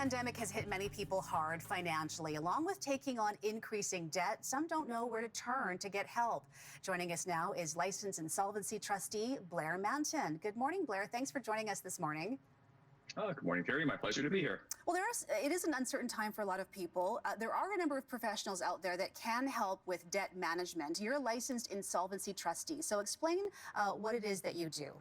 pandemic has hit many people hard financially. Along with taking on increasing debt, some don't know where to turn to get help. Joining us now is licensed insolvency trustee Blair Manton. Good morning, Blair. Thanks for joining us this morning. Good morning, Terry. My pleasure to be here. Well, it is an uncertain time for a lot of people. There are a number of professionals out there that can help with debt management. You're a licensed insolvency trustee, so explain what it is that you do.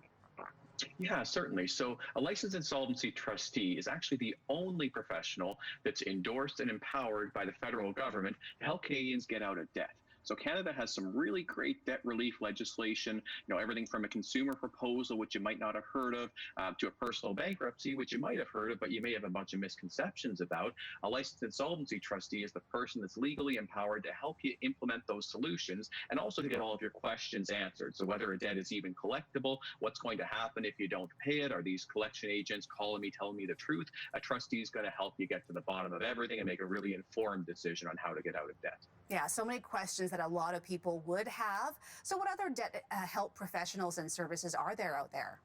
Yeah, certainly. So a licensed insolvency trustee is actually the only professional that's endorsed and empowered by the federal government to help Canadians get out of debt. So Canada has some really great debt relief legislation, everything from a consumer proposal, which you might not have heard of, to a personal bankruptcy, which you might have heard of, but you may have a bunch of misconceptions about. A licensed insolvency trustee is the person that's legally empowered to help you implement those solutions and also to get all of your questions answered. So whether a debt is even collectible, what's going to happen if you don't pay it, are these collection agents calling me, telling me the truth? A trustee is going to help you get to the bottom of everything and make a really informed decision on how to get out of debt. Yeah, so many questions that a lot of people would have. So what other debt help professionals and services are there out there?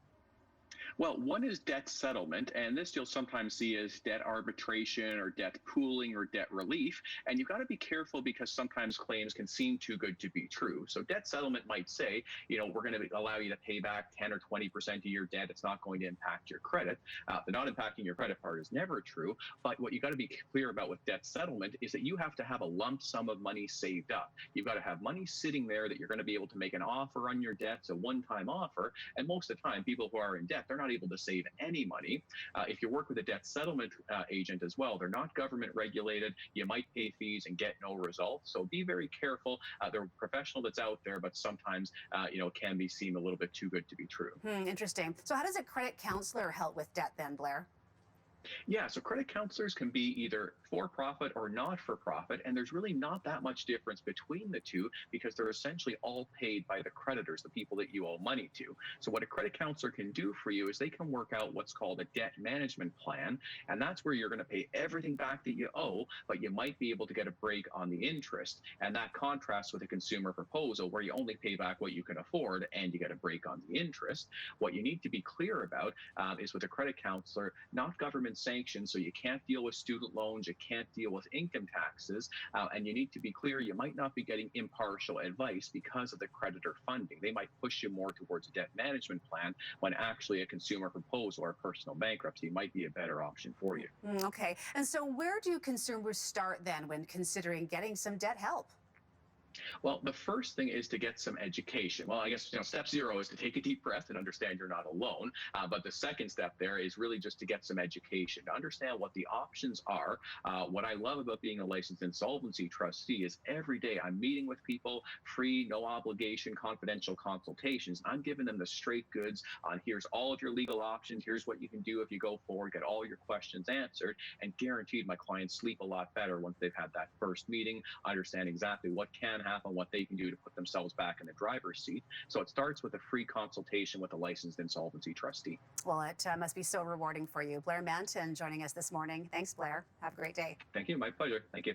Well, one is debt settlement, and this you'll sometimes see as debt arbitration or debt pooling or debt relief. And you've got to be careful because sometimes claims can seem too good to be true. So debt settlement might say, we're going to allow you to pay back 10 or 20% of your debt. It's not going to impact your credit. The not impacting your credit part is never true. But what you got to be clear about with debt settlement is that you have to have a lump sum of money saved up. You've got to have money sitting there that you're going to be able to make an offer on your debts, a one-time offer. And most of the time, people who are in debt, they're not able to save any money. If you work with a debt settlement agent as well, they're not government regulated. You might pay fees and get no results. So be very careful. They're a professional that's out there, but sometimes, can be seen a little bit too good to be true. Interesting. So how does a credit counselor help with debt then, Blair? Yeah, so credit counselors can be either for-profit or not-for-profit, and there's really not that much difference between the two because they're essentially all paid by the creditors, the people that you owe money to. So what a credit counselor can do for you is they can work out what's called a debt management plan, and that's where you're going to pay everything back that you owe, but you might be able to get a break on the interest. And that contrasts with a consumer proposal where you only pay back what you can afford and you get a break on the interest. What you need to be clear about is with a credit counselor, not government sanctioned, so you can't deal with student loans, you can't deal with income taxes, and you need to be clear you might not be getting impartial advice because of the creditor funding. They might push you more towards a debt management plan when actually a consumer proposal or personal bankruptcy might be a better option for you. Okay, and so where do consumers start then when considering getting some debt help? Well, the first thing is to get some education. Well, I guess step zero is to take a deep breath and understand you're not alone. But the second step there is really just to get some education, to understand what the options are. What I love about being a licensed insolvency trustee is every day I'm meeting with people, free, no obligation, confidential consultations. I'm giving them the straight goods on here's all of your legal options, here's what you can do if you go forward, get all your questions answered, and guaranteed my clients sleep a lot better once they've had that first meeting, understand exactly what can happen, what they can do to put themselves back in the driver's seat. So it starts with a free consultation with a licensed insolvency trustee. Well, it must be so rewarding for you. Blair Manton joining us this morning. Thanks, Blair. Have a great day. Thank you. My pleasure. Thank you.